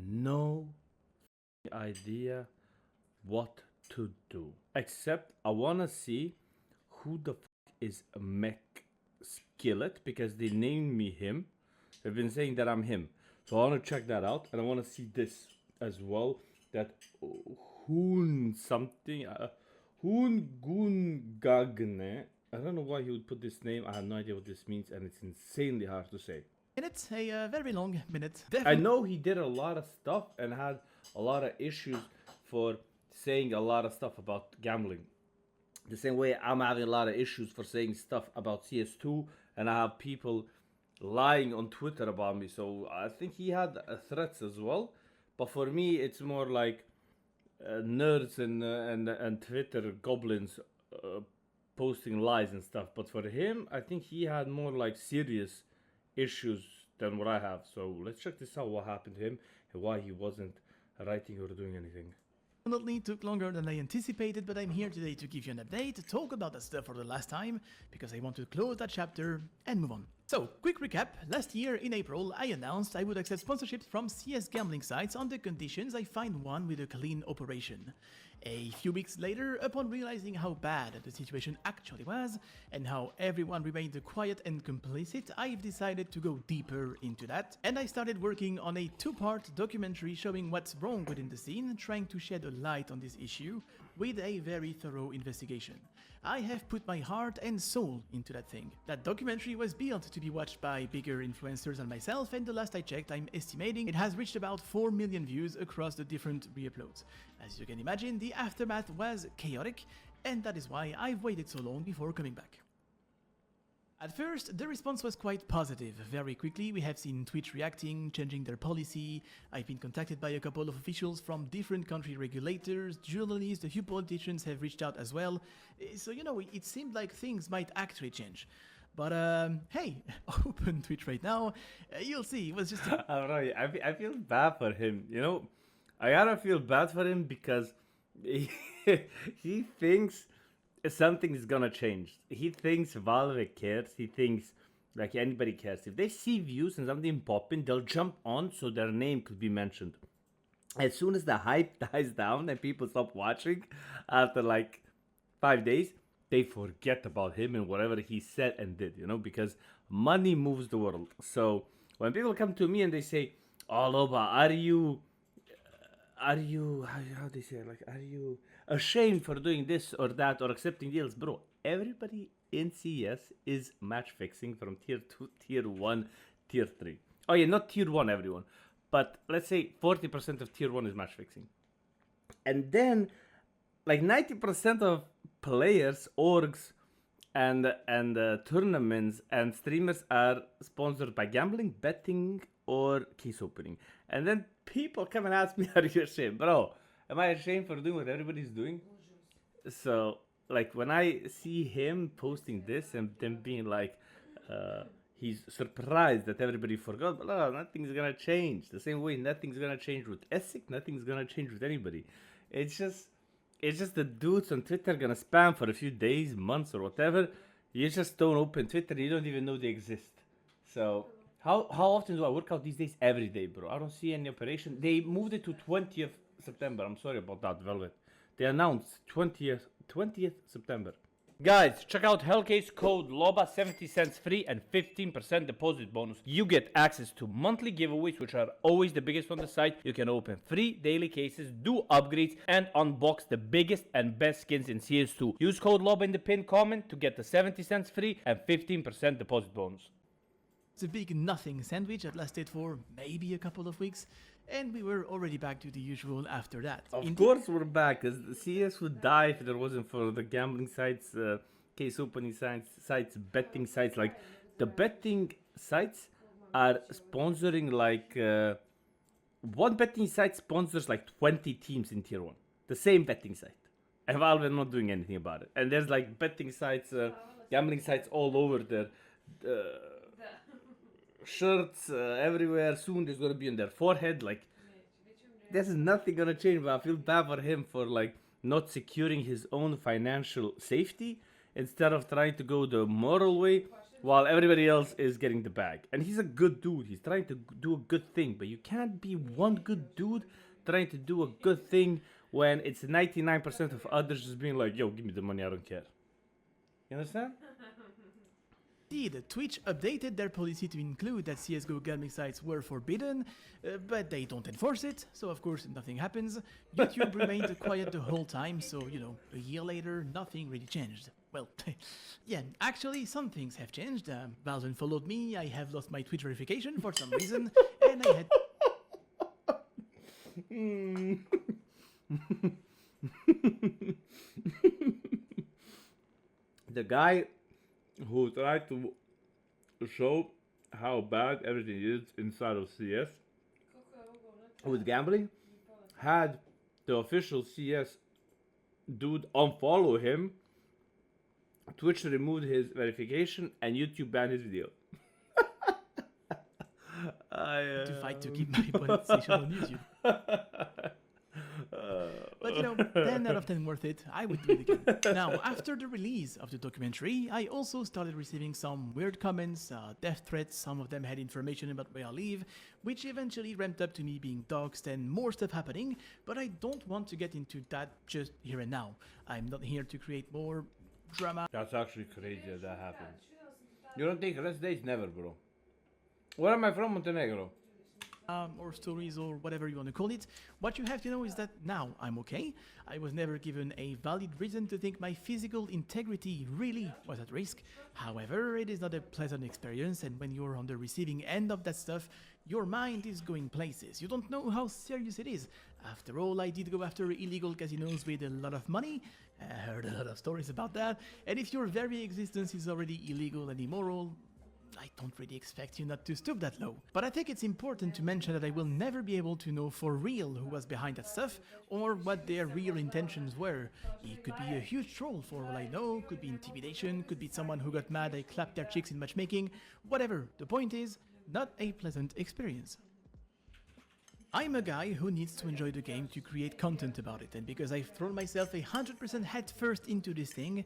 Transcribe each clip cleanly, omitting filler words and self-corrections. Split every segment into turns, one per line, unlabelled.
no idea what to do. Except I wanna see who the is Mech Skillet, because they named me him. They've been saying that I'm him. So I wanna check that out, and I wanna see this as well. That Hoon something. Hoon Gun Gagne. I don't know why he would put this name. I have no idea what this means, and it's insanely hard to say.
It's a very long minute.
I know he did a lot of stuff and had a lot of issues for saying a lot of stuff about gambling. The same way I'm having a lot of issues for saying stuff about CS2, and I have people lying on Twitter about me. So I think he had threats as well. But for me, it's more like nerds and Twitter goblins posting lies and stuff. But for him, I think he had more like serious issues than what I have. So let's check this out, what happened to him and why he wasn't writing or doing anything.
Definitely took longer than I anticipated, but I'm here today to give you an update, talk about that stuff for the last time, because I want to close that chapter and move on. So, quick recap. Last year in April, I announced I would accept sponsorships from CS gambling sites on the conditions I find one with a clean operation. A few weeks later, upon realizing how bad the situation actually was, and how everyone remained quiet and complicit, I've decided to go deeper into that, and I started working on a two-part documentary showing what's wrong within the scene, trying to shed a light on this issue with a very thorough investigation. I have put my heart and soul into that thing. That documentary was built to be watched by bigger influencers than myself, and the last I checked, I'm estimating it has reached about 4 million views across the different re-uploads. As you can imagine, the aftermath was chaotic, and that is why I've waited so long before coming back. At first, the response was quite positive. Very quickly, we have seen Twitch reacting, changing their policy. I've been contacted by a couple of officials from different country regulators, journalists, a few politicians have reached out as well. So, you know, it seemed like things might actually change. But, hey, open Twitch right now, you'll see, it was just
Alright, I feel bad for him, you know? I gotta feel bad for him because he thinks something is gonna change. He thinks Valve cares. He thinks like anybody cares. If they see views and something popping, they'll jump on so their name could be mentioned. As soon as the hype dies down and people stop watching after like 5 days, they forget about him and whatever he said and did, you know, because money moves the world. So when people come to me and they say, "Oh, Loba, are you how they say it? Like, are you ashamed for doing this or that or accepting deals?" Bro, everybody in CS is match fixing from tier 2, tier 1, tier 3. Oh yeah, not tier 1 everyone, but let's say 40% of tier 1 is match fixing. And then like 90% of players, orgs, and tournaments and streamers are sponsored by gambling, betting, or case opening. And then people come and ask me, "Are you ashamed?" Bro, am I ashamed for doing what everybody's doing? So, like, when I see him posting this and then being like, he's surprised that everybody forgot, but no, nothing's gonna change. The same way nothing's gonna change with Essek, nothing's gonna change with anybody. It's just the dudes on Twitter gonna spam for a few days, months, or whatever. You just don't open Twitter, you don't even know they exist. So, how often do I work out these days? Every day, bro. I don't see any operation. They moved it to 20th September. I'm sorry about that, Velvet. They announced 20th September. Guys, check out Hellcase code LOBA, 70 cents free and 15% deposit bonus. You get access to monthly giveaways, which are always the biggest on the site. You can open free daily cases, do upgrades, and unbox the biggest and best skins in CS2. Use code LOBA in the pinned comment to get the 70 cents free and 15% deposit bonus.
It's a big nothing sandwich that lasted for maybe a couple of weeks, and we were already back to the usual after that.
Of course we're back, because CS would die if there wasn't for the gambling sites, case opening sites, betting sites. Like, the betting sites are sponsoring like, one betting site sponsors like 20 teams in tier 1. The same betting site. And Valve are not doing anything about it. And there's like betting sites, gambling sites all over there. Shirts everywhere. Soon there's gonna be on their forehead. Like, there's nothing gonna change. But I feel bad for him for like not securing his own financial safety instead of trying to go the moral way, while everybody else is getting the bag. And he's a good dude. He's trying to do a good thing, but you can't be one good dude trying to do a good thing when it's 99% of others just being like, yo, give me the money, I don't care. You understand?
Indeed, Twitch updated their policy to include that CSGO gaming sites were forbidden, but they don't enforce it, so of course nothing happens. YouTube remained quiet the whole time, so, you know, a year later, nothing really changed. Well, yeah, actually some things have changed. Valve unfollowed me, I have lost my Twitch verification for some reason, and I had...
The guy who tried to show how bad everything is inside of CS with gambling had the official CS dude unfollow him, Twitch removed his verification, and YouTube banned his video.
to fight to keep my monetization on YouTube. But you know, 10 out of 10 worth it, I would do it again. Now, after the release of the documentary, I also started receiving some weird comments, death threats, some of them had information about where I live, which eventually ramped up to me being doxxed and more stuff happening, but I don't want to get into that just here and now. I'm not here to create more drama.
That's actually crazy that happens. You don't take rest days? Never, bro. Where am I from? Montenegro.
Or stories or whatever you want to call it. What you have to know is that now I'm okay. I was never given a valid reason to think my physical integrity really was at risk. However, it is not a pleasant experience, and when you're on the receiving end of that stuff, your mind is going places. You don't know how serious it is. After all, I did go after illegal casinos with a lot of money. I heard a lot of stories about that. And if your very existence is already illegal and immoral, I don't really expect you not to stoop that low. But I think it's important to mention that I will never be able to know for real who was behind that stuff or what their real intentions were. It could be a huge troll for all I know, could be intimidation, could be someone who got mad I clapped their cheeks in matchmaking, whatever. The point is, not a pleasant experience. I'm a guy who needs to enjoy the game to create content about it, and because I've thrown myself 100% head first into this thing,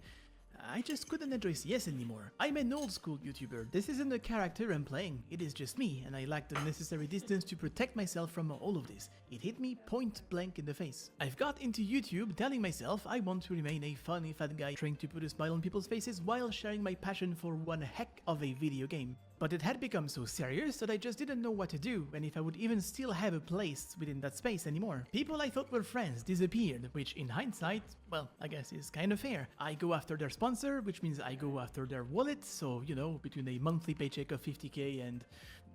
I just couldn't enjoy CS anymore. I'm an old school YouTuber. This isn't a character I'm playing, it is just me, and I lack the necessary distance to protect myself from all of this. It hit me point blank in the face. I've got into YouTube telling myself I want to remain a funny fat guy trying to put a smile on people's faces while sharing my passion for one heck of a video game. But it had become so serious that I just didn't know what to do, and if I would even still have a place within that space anymore. People I thought were friends disappeared, which in hindsight, well, I guess is kind of fair. I go after their sponsor, which means I go after their wallet, so, you know, between a monthly paycheck of 50k and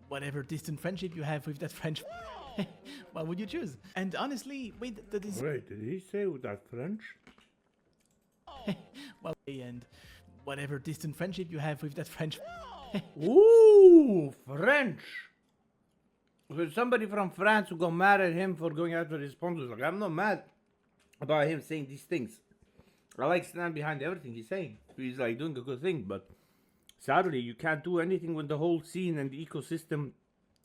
whatever distant friendship you have with that French what would you choose? And honestly, wait,
Wait, did he say with that French?
well, and whatever distant friendship you have with that French
Ooh, French. There's somebody from France who got mad at him for going after his sponsors. Like, I'm not mad about him saying these things. I like stand behind everything he's saying. He's like doing a good thing, but sadly you can't do anything when the whole scene and the ecosystem,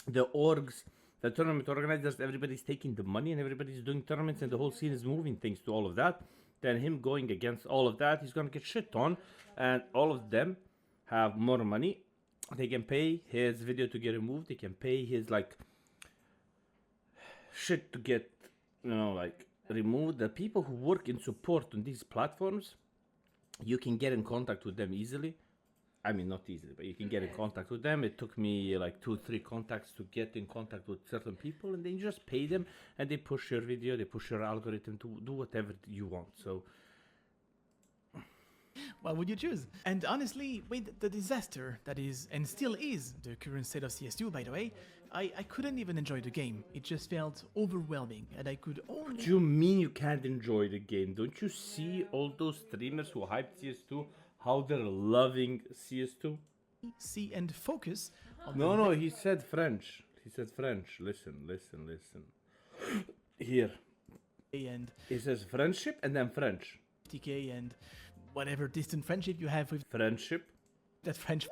the orgs, the tournament organizers, everybody's taking the money and everybody's doing tournaments and the whole scene is moving things to all of that. Then him going against all of that, he's gonna get shit on, and all of them have more money. They can pay his video to get removed. They can pay his like shit to get, you know, like removed. The people who work in support on these platforms, you can get in contact with them easily. I mean, not easily, but you can get in contact with them. It took me like 2-3 contacts to get in contact with certain people, and then you just pay them and they push your video, they push your algorithm to do whatever you want. So
what would you choose? And honestly, with the disaster that is, and still is, the current state of CS2, by the way, I couldn't even enjoy the game. It just felt overwhelming, and I could only...
What do you mean you can't enjoy the game? Don't you see all those streamers who hype CS2, how they're loving CS2?
see and focus on
No, he said French. He said French. Listen. Here.
And
He says friendship and then French.
50k and whatever distant friendship you have with
Friendship.
that French.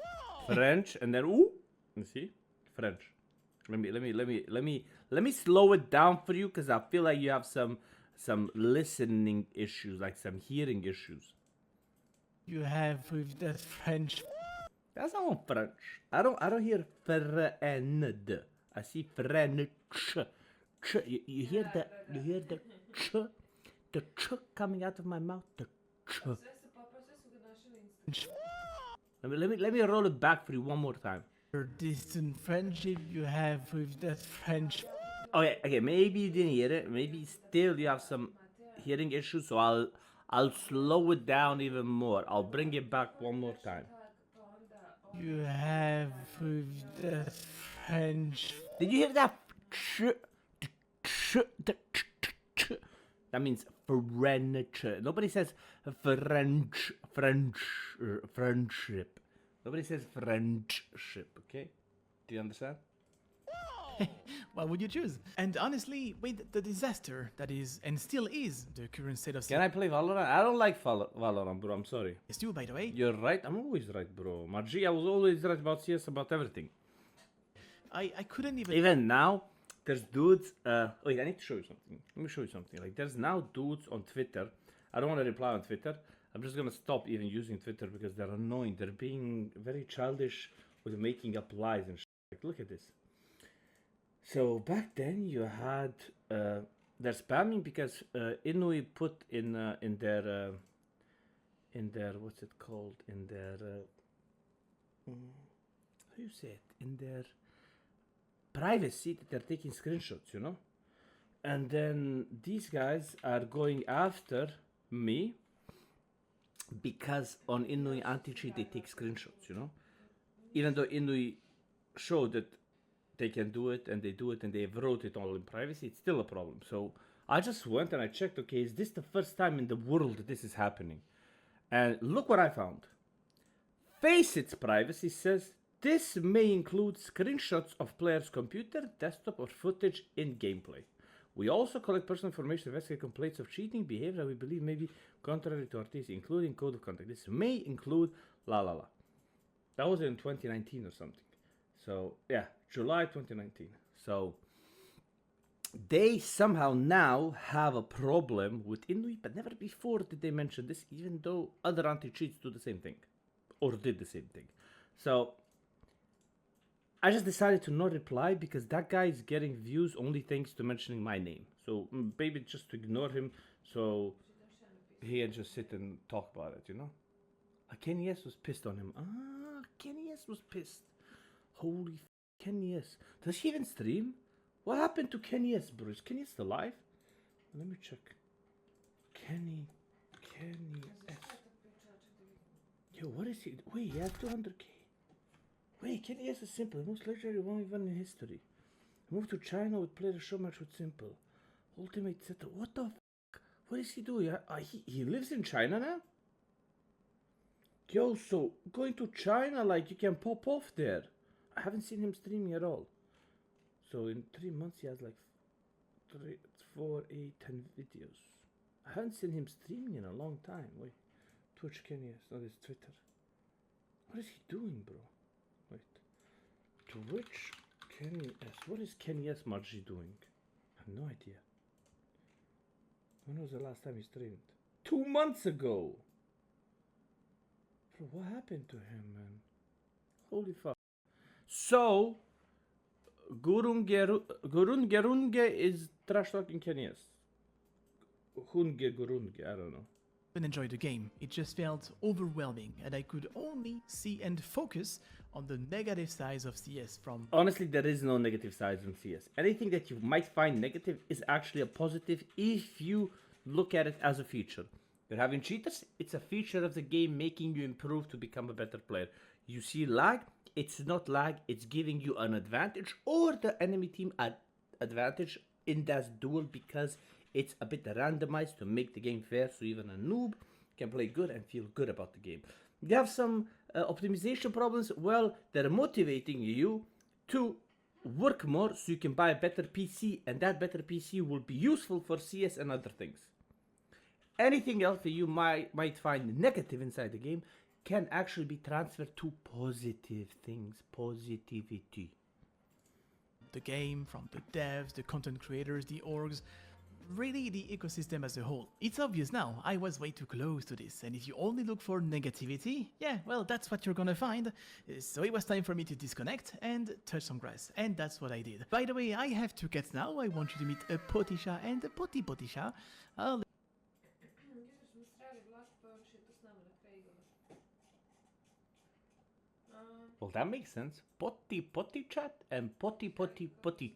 French and then ooh. You see? French. Let me slow it down for you because I feel like you have some listening issues, like some hearing issues.
You have with that French.
That's not French. I don't hear friend. I see French. You hear the ch, the ch coming out of my mouth. The ch. Let me roll it back for you one more time.
Your distant friendship you have with that French.
Okay, maybe you didn't hear it. Maybe still you have some hearing issues, so I'll slow it down even more. I'll bring it back one more time.
You have with that French.
Did you hear that? That means French. Nobody says friendship. Nobody says friendship, okay? Do you understand?
What would you choose? And honestly, with the disaster that is and still is the current state of
Can I play Valorant? I don't like Valorant, bro. I'm sorry.
CS2, by the way.
You're right. I'm always right, bro. Margie, I was always right about CS, about everything.
I couldn't
Even now, there's dudes. Wait, I need to show you something. Let me show you something. Like, there's now dudes on Twitter. I don't want to reply on Twitter. I'm just gonna stop even using Twitter because they're annoying. They're being very childish with making up lies and shit. Like, look at this. So back then you had they're spamming because Inui put in their what's it called, in their how you say it, in their privacy, that they're taking screenshots, you know. And then these guys are going after me because on Inui anti-cheat they take screenshots, you know, even though Inui showed that they can do it and they do it and they wrote it all in privacy, it's still a problem. So I just went and I checked, okay, is this the first time in the world that this is happening? And look what I found. Facet's privacy says this may include screenshots of players' computer, desktop, or footage in gameplay. We also collect personal information to investigate complaints of cheating behavior that we believe may be contrary to our TC, including code of conduct. This may include la la la. That was in 2019 or something. So yeah, July 2019. So they somehow now have a problem with Inuit, but never before did they mention this, even though other anti-cheats do the same thing, or did the same thing. So I just decided to not reply because that guy is getting views only thanks to mentioning my name. So maybe just to ignore him, so he can just sit and talk about it, you know? Kenny S was pissed on him. Kenny S was pissed. Holy Kenny S. Does he even stream? What happened to Kenny S, bro? Is Kenny S alive? Let me check. Kenny S. Yo, what is he? Wait, he has 200k. Wait, Kenny S is simple. The most legendary one even in history. Moved to China with played a show match with Simple. Ultimate setup. What the fuck? What is he doing? He lives in China now? Yo, so going to China, like, you can pop off there. I haven't seen him streaming at all. So in 3 months he has like 3, 4, 8, 10 videos. I haven't seen him streaming in a long time. Wait, Twitch Kenny S, not his Twitter. What is he doing, bro? Wait, Twitch Kenny S. What is Kenny S Margie doing? I have no idea. When was the last time he streamed? 2 months ago. Bro, what happened to him, man? Holy fuck. So, Gurunge is trash talking Kenny S. Gurunge, I don't know.
and enjoy the game. It just felt overwhelming, and I could only see and focus on the negative sides of CS from...
Honestly, there is no negative sides in CS. Anything that you might find negative is actually a positive if you look at it as a feature. You're having cheaters, it's a feature of the game making you improve to become a better player. You see lag, it's not lag, it's giving you an advantage or the enemy team an advantage in that duel because it's a bit randomized to make the game fair, so even a noob can play good and feel good about the game. You have some optimization problems, well, they're motivating you to work more so you can buy a better PC, and that better PC will be useful for CS and other things. Anything else that you might find negative inside the game can actually be transferred to positive things, positivity.
The game, from the devs, the content creators, the orgs, really the ecosystem as a whole. It's obvious now, I was way too close to this, and if you only look for negativity, yeah, well, that's what you're gonna find. So it was time for me to disconnect and touch some grass, and that's what I did. By the way, I have 2 cats now. I want you to meet a Potisha and a Potisha. I'll
Well, that makes sense. Potty chat and potty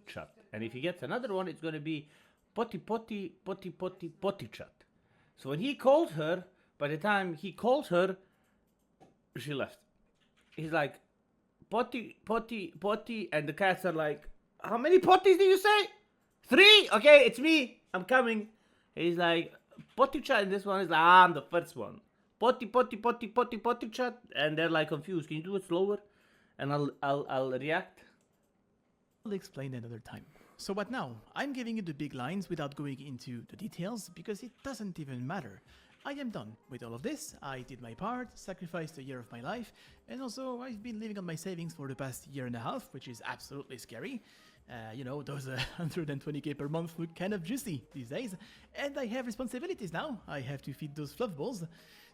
chat. And if he gets another one, it's going to be potty chat. So when he called her, by the time he calls her, she left. He's like, potty, and the cats are like, how many potties did you say? 3? Okay, it's me. I'm coming. He's like, potty chat, and this one is like, I'm the first one. Potty chat, and they're like confused. Can you do it slower? And I'll react.
I'll explain another time. So what now? I'm giving you the big lines without going into the details because it doesn't even matter. I am done with all of this. I did my part, sacrificed a year of my life, and also I've been living on my savings for the past year and a half, which is absolutely scary. You know, those 120k per month look kind of juicy these days. And I have responsibilities now. I have to feed those fluff balls.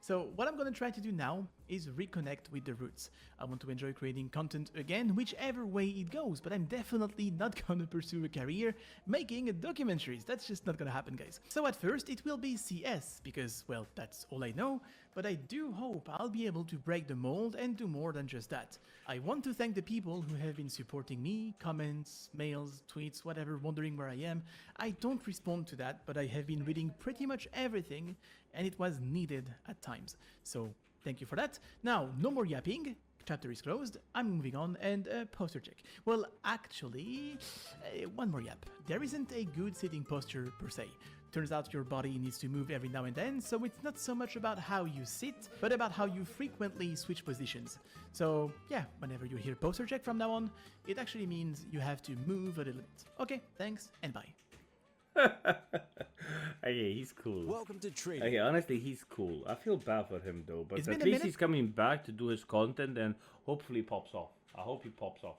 So what I'm going to try to do now is reconnect with the roots. I want to enjoy creating content again, whichever way it goes, but I'm definitely not going to pursue a career making documentaries. That's just not going to happen, guys. So at first it will be CS, because, well, that's all I know, but I do hope I'll be able to break the mold and do more than just that. I want to thank the people who have been supporting me, comments, mails, tweets, whatever, wondering where I am. I don't respond to that, but I have been reading pretty much everything, and it was needed at times. So thank you for that. Now, no more yapping. Chapter is closed. I'm moving on, and posture check. Well, actually, one more yap. There isn't a good sitting posture per se. Turns out your body needs to move every now and then, so it's not so much about how you sit, but about how you frequently switch positions. So yeah, whenever you hear posture check from now on, it actually means you have to move a little bit. Okay, thanks, and bye.
Okay, he's cool.
Welcome to trading.
Okay, honestly, he's cool. I feel bad for him though, but
It's
at
been a
least
minute.
he's coming back to do his content and hopefully pops off. I hope he pops off.